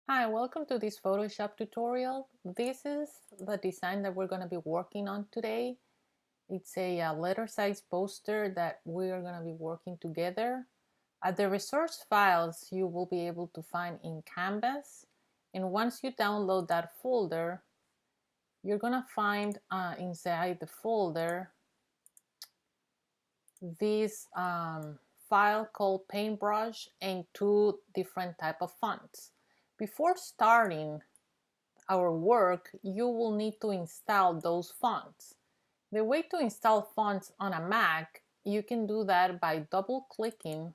Hi, welcome to this Photoshop tutorial. This is the design that we're going to be working on today. It's a letter size poster that we are going to be working together. The resource files you will be able to find in Canvas. And once you download that folder, you're going to find inside the folder this file called Paintbrush and two different type of fonts. Before starting our work, you will need to install those fonts. The way to install fonts on a Mac, you can do that by double clicking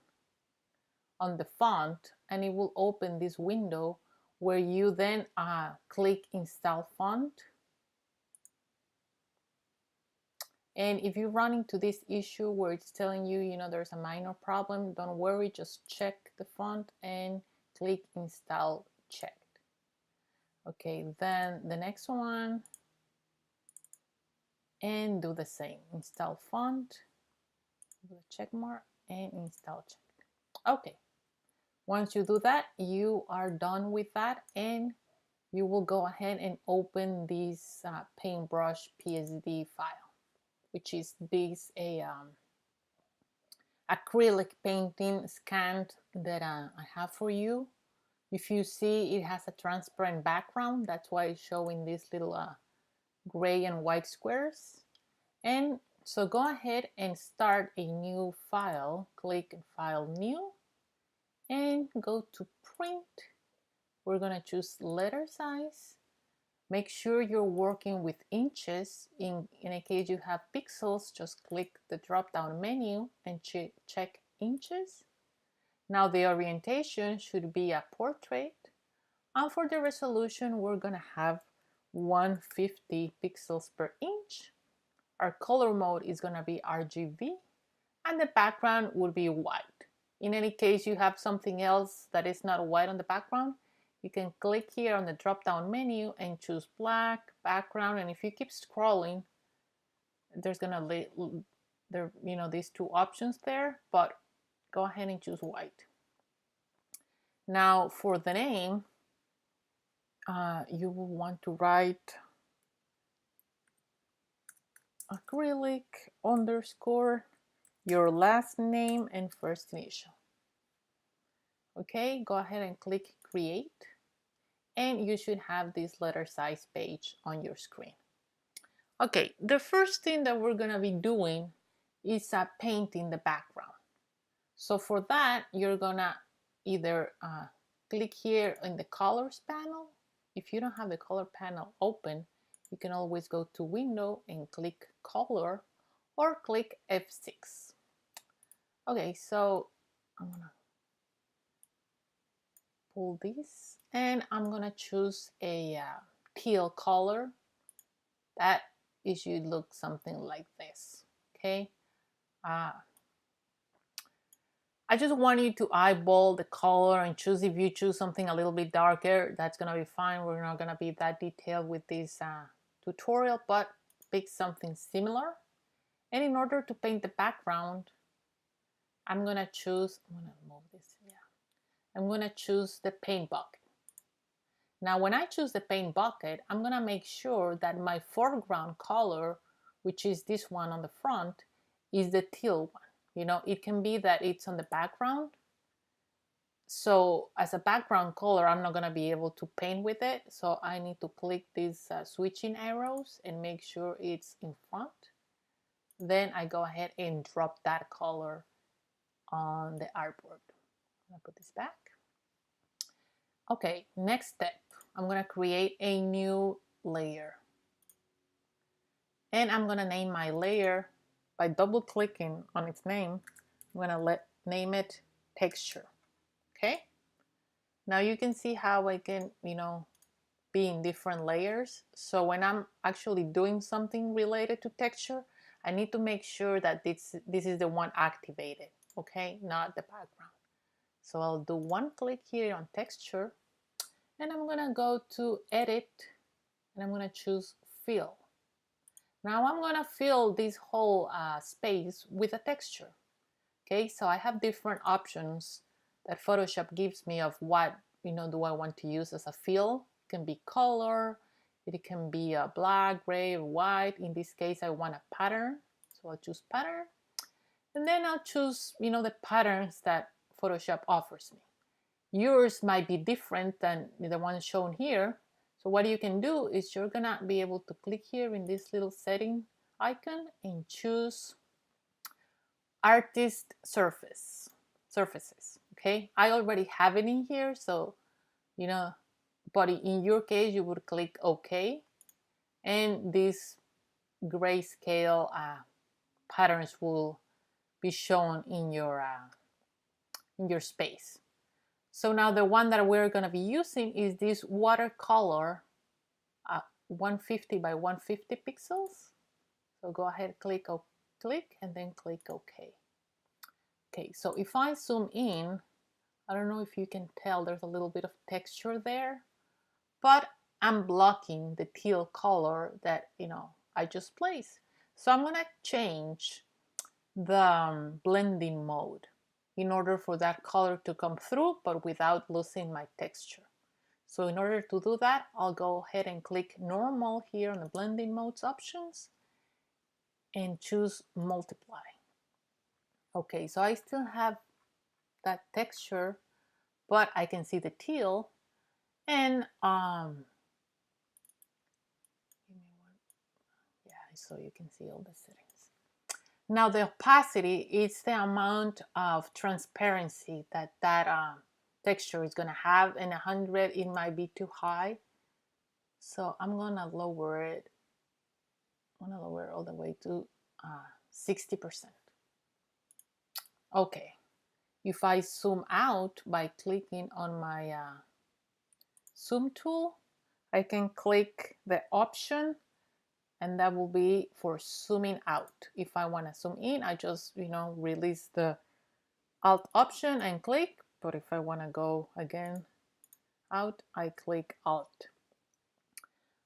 on the font and it will open this window where you then click install font. And if you run into this issue where it's telling you, there's a minor problem, don't worry, just check the font and click install checked. Okay, then the next one, and do the same. Install font, do a check mark, and install check. Okay, once you do that, you are done with that, and you will go ahead and open this Paintbrush PSD file, which is this acrylic painting scanned that I have for you. If you see, it has a transparent background. That's why it's showing these little gray and white squares. And so go ahead and start a new file. Click File New and go to Print. We're going to choose letter size. Make sure you're working with inches. In a case you have pixels, just click the drop down menu and check inches. Now the orientation should be a portrait. And for the resolution, we're going to have 150 pixels per inch. Our color mode is going to be RGB and the background will be white. In any case you have something else that is not white on the background, you can click here on the drop down menu and choose black background, and if you keep scrolling there's gonna these two options there, but go ahead and choose white. Now for the name, you will want to write acrylic underscore your last name and first initial. Okay, go ahead and click create and you should have this letter size page on your screen. Okay, the first thing that we're gonna be doing is painting the background. So for that, you're gonna either click here in the colors panel. If you don't have the color panel open, you can always go to window and click color or click F6. Okay, so I'm gonna pull this and I'm gonna choose a teal color that it should look something like this. Okay, I just want you to eyeball the color and choose. If you choose something a little bit darker, that's gonna be fine. We're not gonna be that detailed with this tutorial, but pick something similar. And in order to paint the background, I'm gonna move this, yeah. I'm gonna choose the paint bucket. Now when I choose the paint bucket, I'm gonna make sure that my foreground color, which is this one on the front, is the teal one. It can be that it's on the background. So as a background color, I'm not gonna be able to paint with it. So I need to click these switching arrows and make sure it's in front. Then I go ahead and drop that color on the artboard. I'm gonna put this back. Okay, next step. I'm gonna create a new layer. And I'm gonna name my layer by double clicking on its name. I'm gonna name it texture. Okay, now you can see how I can be in different layers. So when I'm actually doing something related to texture, I need to make sure that this is the one activated, okay, not the background. So I'll do one click here on texture and I'm gonna go to edit and I'm gonna choose fill. Now I'm gonna fill this whole space with a texture. Okay, so I have different options that Photoshop gives me of what do I want to use as a fill. It can be color, it can be a black, gray, or white. In this case, I want a pattern, so I'll choose pattern. And then I'll choose, the patterns that Photoshop offers me. Yours might be different than the one shown here. So what you can do is you're gonna be able to click here in this little setting icon and choose artist surfaces. Okay, I already have it in here, so but in your case you would click OK, and these grayscale patterns will be shown in your space. So now the one that we're going to be using is this watercolor 150 by 150 pixels. So go ahead, click and then click OK. Okay, so if I zoom in, I don't know if you can tell, there's a little bit of texture there, but I'm blocking the teal color that I just placed. So I'm gonna change the blending mode in order for that color to come through, but without losing my texture. So in order to do that, I'll go ahead and click normal here on the blending modes options and choose multiply. Okay, so I still have that texture, but I can see the teal, and so you can see all the settings. Now the opacity is the amount of transparency that texture is gonna have. In 100 it might be too high, so I'm gonna lower it. I'm gonna lower it all the way to 60%. Okay, if I zoom out by clicking on my zoom tool, I can click the option, and that will be for zooming out. If I want to zoom in, I just release the Alt option and click, but if I want to go again out, I click Alt.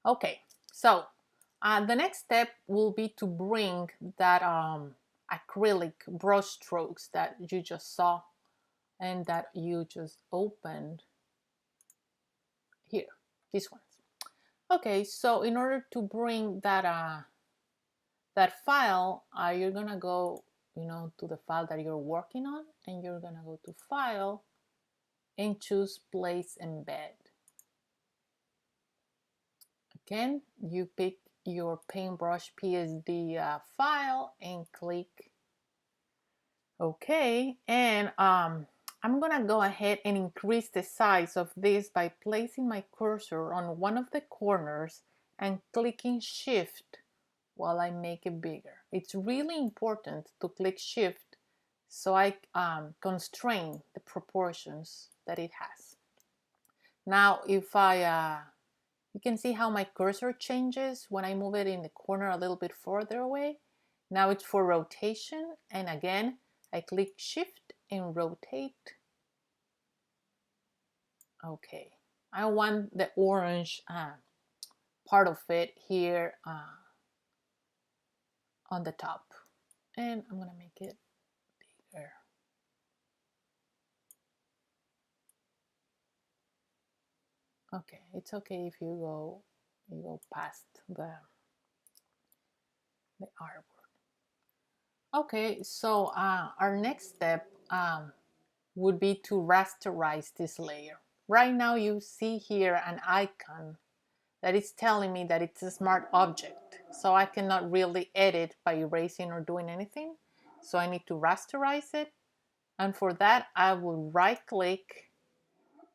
Okay, so the next step will be to bring that acrylic brush strokes that you just saw and that you just opened here, these ones. Okay, so in order to bring that file, you're gonna go to the file that you're working on, and you're gonna go to File and choose Place Embed. Again, you pick your Paintbrush PSD file and click OK. And I'm gonna go ahead and increase the size of this by placing my cursor on one of the corners and clicking Shift while I make it bigger. It's really important to click Shift so I constrain the proportions that it has. Now, if you can see how my cursor changes when I move it in the corner a little bit further away. Now it's for rotation, and again, I click Shift and rotate. Okay, I want the orange part of it here on the top, and I'm gonna make it bigger. Okay, it's okay if you go past the artwork. Okay, so our next step would be to rasterize this layer. Right now you see here an icon that is telling me that it's a smart object, so I cannot really edit by erasing or doing anything. So I need to rasterize it, and for that I will right click,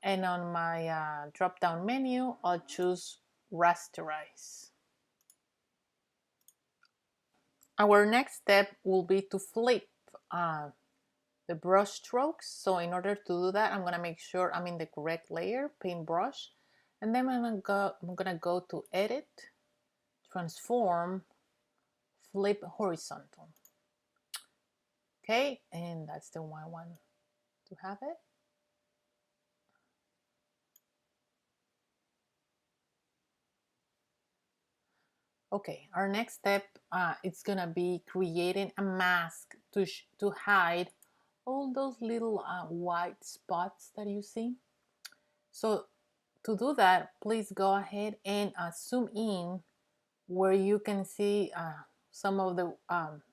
and on my drop down menu I'll choose rasterize. Our next step will be to flip the brush strokes. So in order to do that, I'm gonna make sure I'm in the correct layer, Paintbrush, and then I'm gonna go to Edit, Transform, Flip Horizontal. Okay, and that's the one I want to have it. Okay, our next step it's gonna be creating a mask to hide all those little white spots that you see. So to do that, please go ahead and zoom in where you can see some of the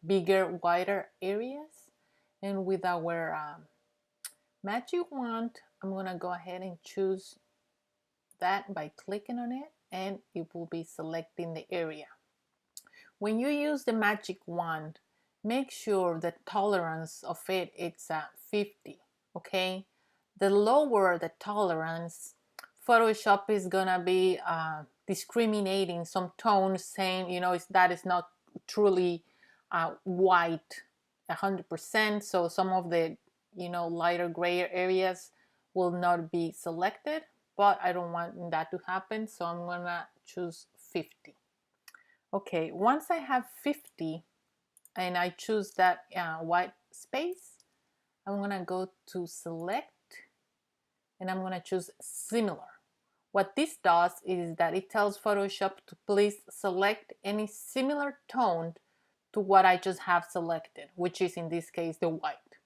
bigger, wider areas. And with our magic wand, I'm gonna go ahead and choose that by clicking on it, and it will be selecting the area. When you use the magic wand, make sure the tolerance of it it's 50, okay? The lower the tolerance, Photoshop is gonna be discriminating some tones, saying, you know, that is not truly white 100%. So some of the, you know, lighter gray areas will not be selected, but I don't want that to happen, so I'm gonna choose 50. Okay, once I have 50 and I choose that white space, I'm gonna go to select and I'm gonna choose similar. What this does is that it tells Photoshop to please select any similar tone to what I just have selected, which is in this case the white.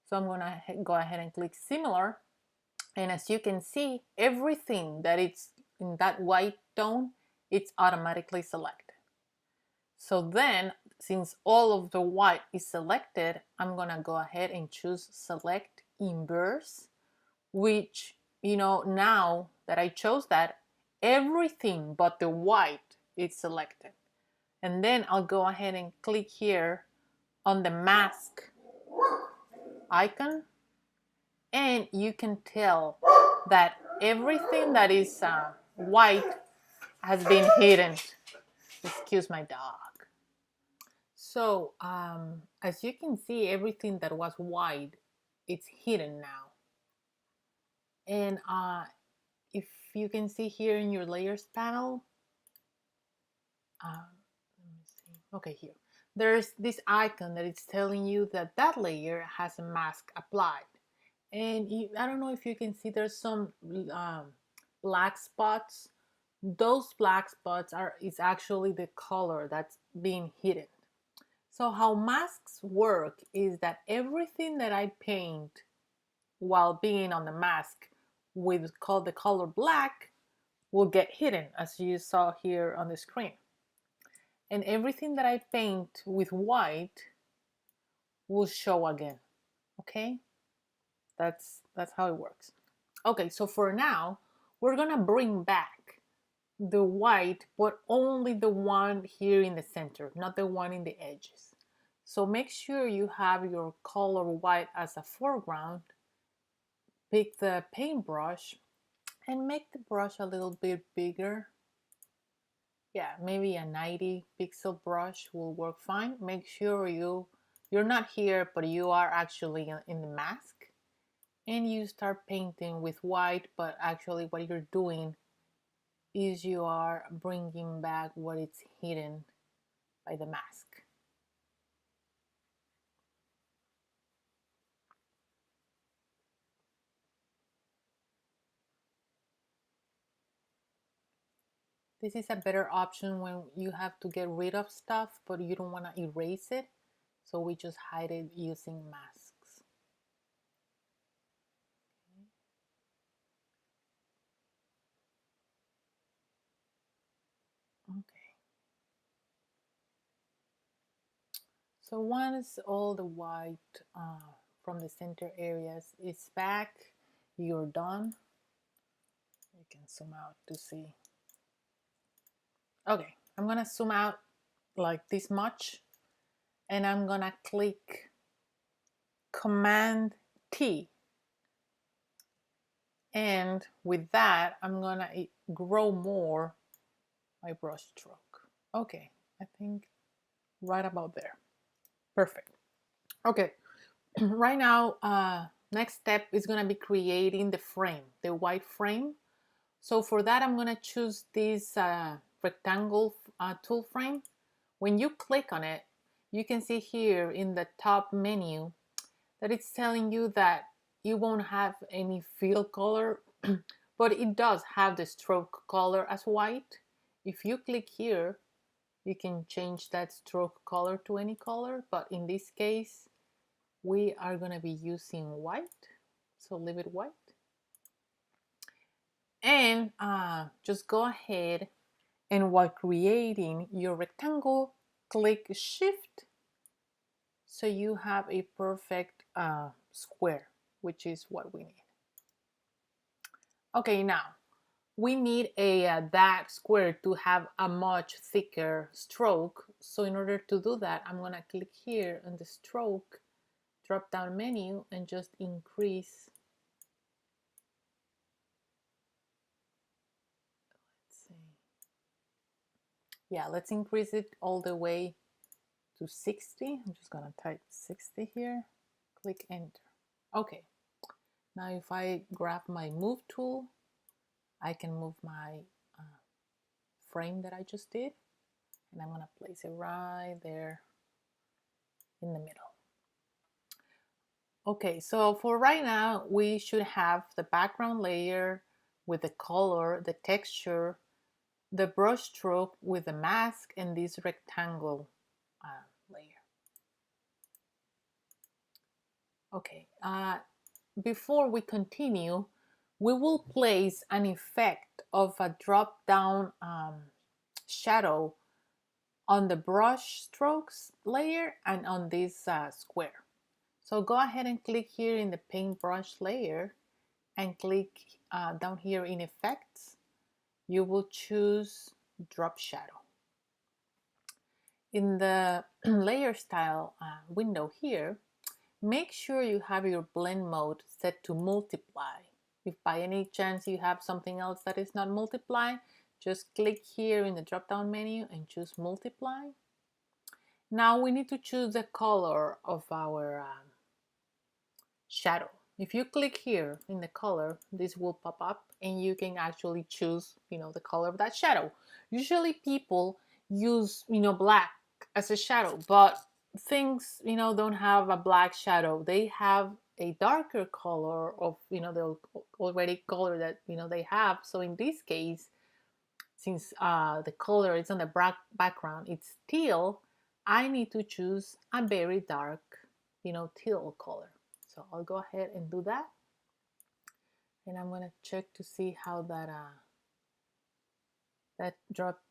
So I'm gonna go ahead and click similar, and as you can see, everything that it's in that white tone, it's automatically selected. So then, since all of the white is selected, I'm gonna go ahead and choose select inverse, which, you know, now that I chose that, everything but the white is selected. And then I'll go ahead and click here on the mask icon, and you can tell that everything that is white has been hidden. Excuse my dog. So as you can see, everything that was white, it's hidden now. And if you can see here in your layers panel, let me see. Okay, here. There's this icon that it's telling you that that layer has a mask applied. And I don't know if you can see there's some black spots. Those black spots is actually the color that's being hidden. So how masks work is that everything that I paint while being on the mask with the color black will get hidden, as you saw here on the screen. And everything that I paint with white will show again. Okay? That's how it works. Okay, so for now, we're gonna bring back the white, but only the one here in the center, not the one in the edges. So make sure you have your color white as a foreground. Pick the paintbrush and make the brush a little bit bigger. Yeah, maybe a 90 pixel brush will work fine. Make sure you're not here, but you are actually in the mask, and you start painting with white, but actually what you're doing is you are bringing back what is hidden by the mask. This is a better option when you have to get rid of stuff, but you don't want to erase it. So we just hide it using masks. Okay. So once all the white from the center areas is back, you're done. You can zoom out to see. Okay, I'm gonna zoom out like this much, and I'm gonna click Command T. And with that, I'm gonna grow more my brush stroke. Okay, I think right about there. Perfect. Okay, right now, next step is gonna be creating the frame, the white frame. So for that, I'm gonna choose this rectangle tool frame. When you click on it, you can see here in the top menu that it's telling you that you won't have any fill color, but it does have the stroke color as white. If you click here, you can change that stroke color to any color, but in this case, we are gonna be using white, so leave it white. And just go ahead and while creating your rectangle, click Shift so you have a perfect square, which is what we need. Okay, now we need that square to have a much thicker stroke. So in order to do that, I'm gonna click here on the stroke drop down menu and just increase. Let's see. Yeah, let's increase it all the way to 60. I'm just gonna type 60 here, click enter. Okay, now if I grab my move tool, I can move my frame that I just did, and I'm gonna place it right there in the middle. Okay, so for right now, we should have the background layer with the color, the texture, the brush stroke with the mask, and this rectangle layer. Okay, before we continue, we will place an effect of a drop down shadow on the brush strokes layer and on this square. So go ahead and click here in the paintbrush layer and click down here in effects. You will choose drop shadow. In the layer style window here, make sure you have your blend mode set to multiply. If by any chance you have something else that is not multiply, just click here in the drop down menu and choose multiply. Now we need to choose the color of our shadow. If you click here in the color, this will pop up and you can actually choose, the color of that shadow. Usually people use, black as a shadow, but things, don't have a black shadow. They have a darker color of, the already color that, they have. So in this case, since the color is on the background, it's teal, I need to choose a very dark, teal color. So I'll go ahead and do that. And I'm gonna check to see how that drop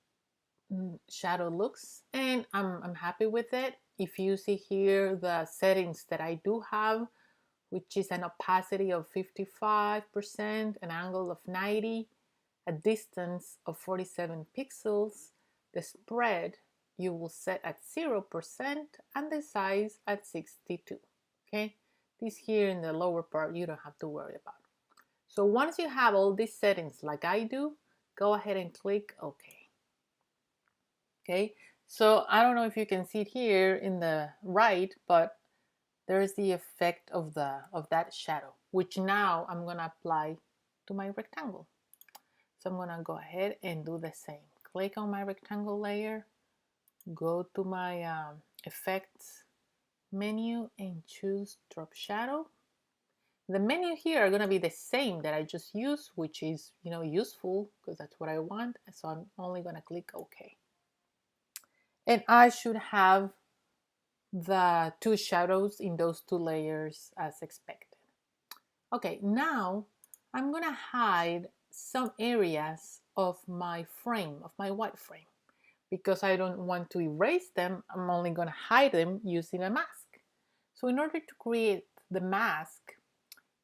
shadow looks. And I'm happy with it. If you see here the settings that I do have, which is an opacity of 55%, an angle of 90, a distance of 47 pixels, the spread you will set at 0%, and the size at 62. Okay, this here in the lower part you don't have to worry about. So once you have all these settings like I do, go ahead and click OK. Okay, so I don't know if you can see it here in the right, but there's the effect of that shadow, which now I'm gonna apply to my rectangle. So I'm gonna go ahead and do the same. Click on my rectangle layer, go to my effects menu and choose drop shadow. The menu here are gonna be the same that I just used, which is useful because that's what I want. So I'm only gonna click OK. And I should have the two shadows in those two layers as expected. Okay, now I'm gonna hide some areas of my frame, of my white frame. Because I don't want to erase them, I'm only gonna hide them using a mask. So in order to create the mask,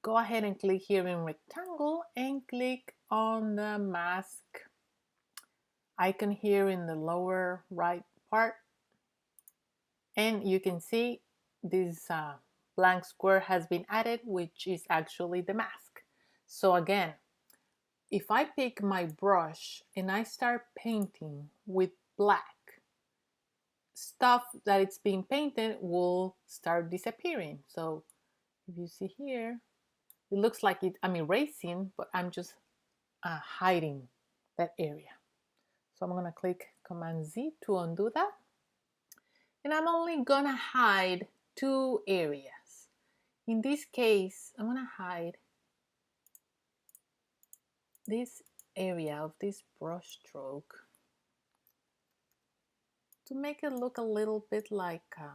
go ahead and click here in rectangle and click on the mask icon here in the lower right part. And you can see this blank square has been added, which is actually the mask. So again, if I pick my brush and I start painting with black, stuff that it's being painted will start disappearing. So if you see here, it looks like I'm erasing, but I'm just hiding that area. So I'm gonna click Command Z to undo that. And I'm only gonna hide two areas. In this case, I'm gonna hide this area of this brush stroke to make it look a little bit like, there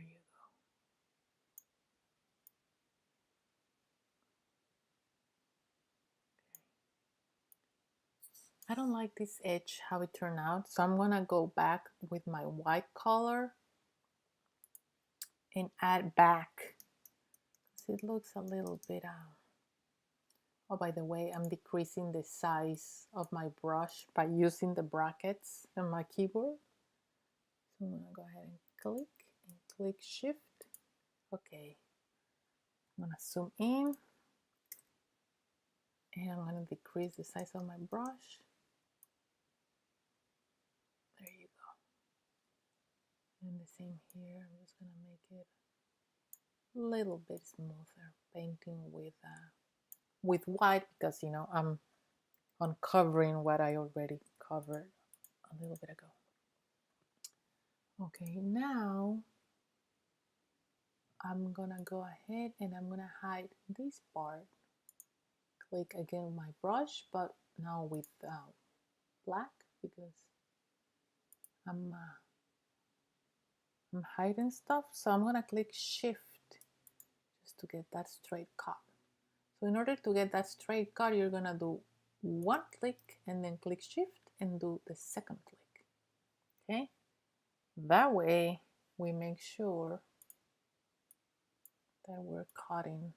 you go. I don't like this edge, how it turned out. So I'm gonna go back with my white color and add back. So it looks a little bit, oh, by the way, I'm decreasing the size of my brush by using the brackets on my keyboard. So I'm gonna go ahead and click shift. Okay, I'm gonna zoom in and I'm gonna decrease the size of my brush. There you go. And the same here, I'm just gonna make it a little bit smoother, painting with white because, you know, I'm uncovering what I already covered a little bit ago. Okay, now I'm gonna go ahead and I'm gonna hide this part. Click again my brush, but now with black because I'm hiding stuff. So I'm gonna click shift just to get that straight cut. So in order to get that straight cut, you're gonna do one click and then click shift and do the second click. Okay, that way we make sure that we're cutting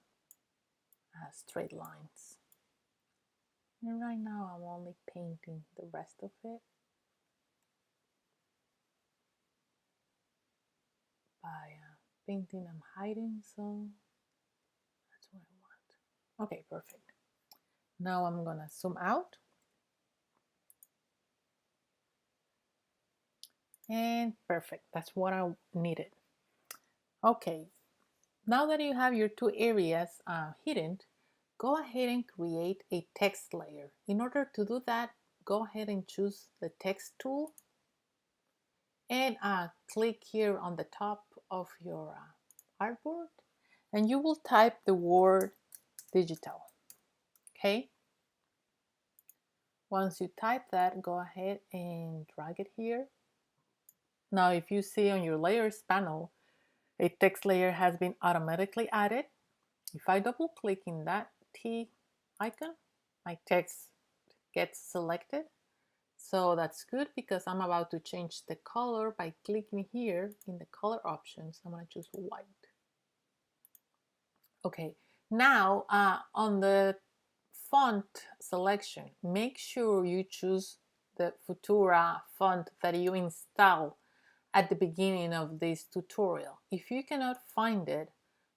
straight lines. And right now I'm only painting the rest of it by painting I'm hiding, so that's what I want. Okay, perfect. Now I'm gonna zoom out and perfect, that's what I needed. Okay, now that you have your two areas hidden, go ahead and create a text layer. In order to do that, go ahead and choose the text tool and click here on the top of your artboard and you will type the word digital. Okay, once you type that, go ahead and drag it here. Now if you see on your layers panel, a text layer has been automatically added. If I double click in that T icon, my text gets selected. So that's good because I'm about to change the color by clicking here in the color options. I'm going to choose white. Okay, now on the font selection, make sure you choose the Futura font that you install at the beginning of this tutorial. If you cannot find it,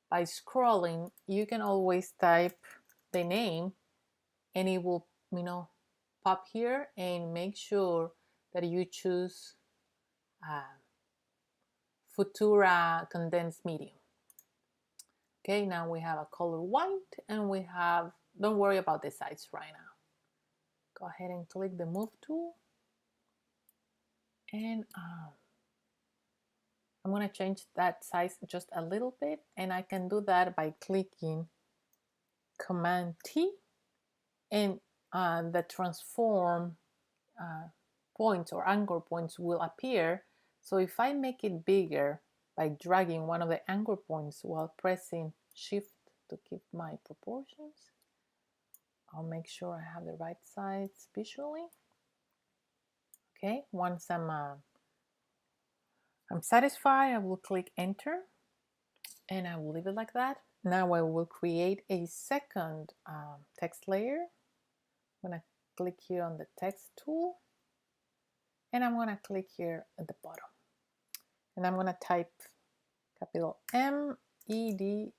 by scrolling, you can always type the name and it will, you know, pop here, and make sure that you choose Futura Condensed Medium. Okay, now we have a color white and we have, don't worry about the size right now. Go ahead and click the move tool and I'm going to change that size just a little bit, and I can do that by clicking Command T and the transform points or anchor points will appear. So if I make it bigger by dragging one of the anchor points while pressing shift to keep my proportions, I'll make sure I have the right size visually. Okay, once I'm satisfied, I will click enter and I will leave it like that. Now I will create a second text layer. I'm going to click here on the text tool and I'm going to click here at the bottom and I'm going to type capital MEDIA.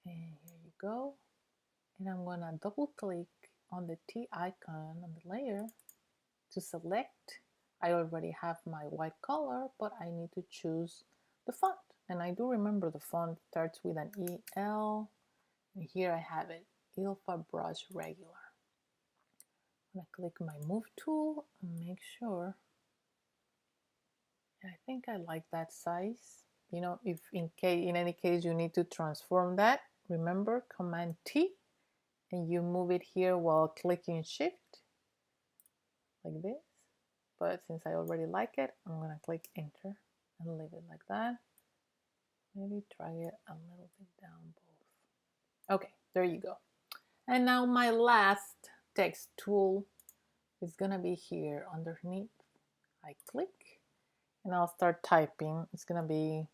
And here you go. And I'm going to double click on the T icon on the layer to select. I already have my white color, but I need to choose the font. And I do remember the font starts with an EL. And here I have it, Ilfa Brush Regular. I'm going to click my move tool and make sure. I think I like that size. You know, if in any case you need to transform that, remember Command T and you move it here while clicking shift like this. But since I already like it, I'm going to click enter and leave it like that. Maybe drag it a little bit down both. Okay, there you go. And now my last text tool is gonna be here underneath. I click and I'll start typing. It's gonna be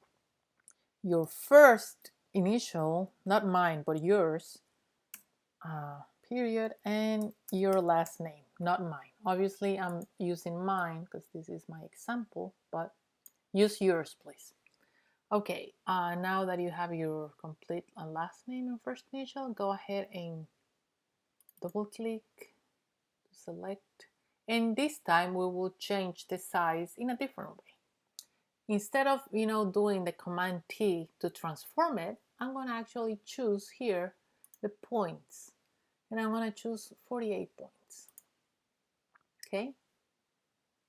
your first initial, not mine, but yours, period, and your last name, not mine. Obviously, I'm using mine because this is my example, but use yours, please. Okay, now that you have your complete last name and first initial, go ahead and double click to select. And this time we will change the size in a different way. Instead of doing the Command T to transform it, I'm going to actually choose here the points, and I'm going to choose 48 points. Okay,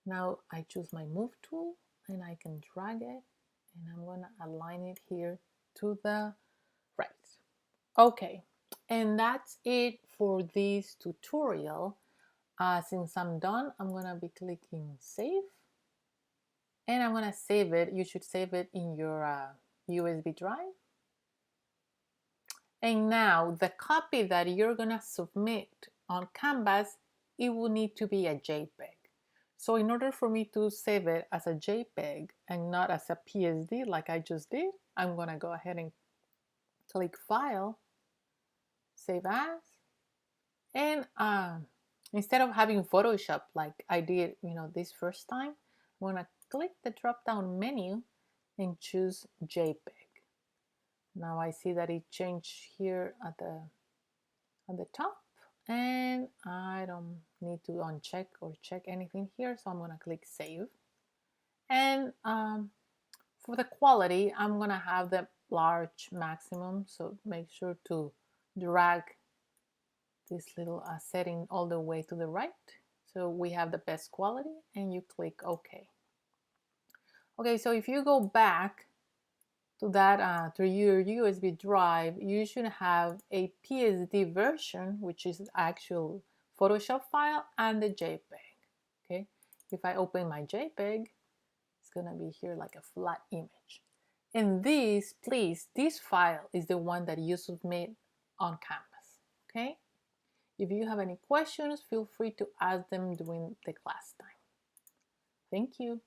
now I choose my move tool and I can drag it, and I'm going to align it here to the right. Okay, and that's it for this tutorial. Since I'm done, I'm going to be clicking save, and I'm going to save it. You should save it in your USB drive. And now the copy that you're gonna submit on Canvas, it will need to be a JPEG. So in order for me to save it as a JPEG and not as a PSD like I just did, I'm gonna go ahead and click File, Save As, and instead of having Photoshop like I did, this first time, I'm gonna click the drop-down menu and choose JPEG. Now I see that it changed here at the top, and I don't need to uncheck or check anything here, so I'm gonna click save. And for the quality, I'm gonna have the large maximum, so make sure to drag this little setting all the way to the right so we have the best quality, and you click OK. Okay, so if you go back to that to your USB drive, you should have a PSD version, which is the actual Photoshop file, and the JPEG. Okay, if I open my JPEG, it's gonna be here like a flat image. And this, please, this file is the one that you submit on Canvas. Okay, if you have any questions, feel free to ask them during the class time. Thank you.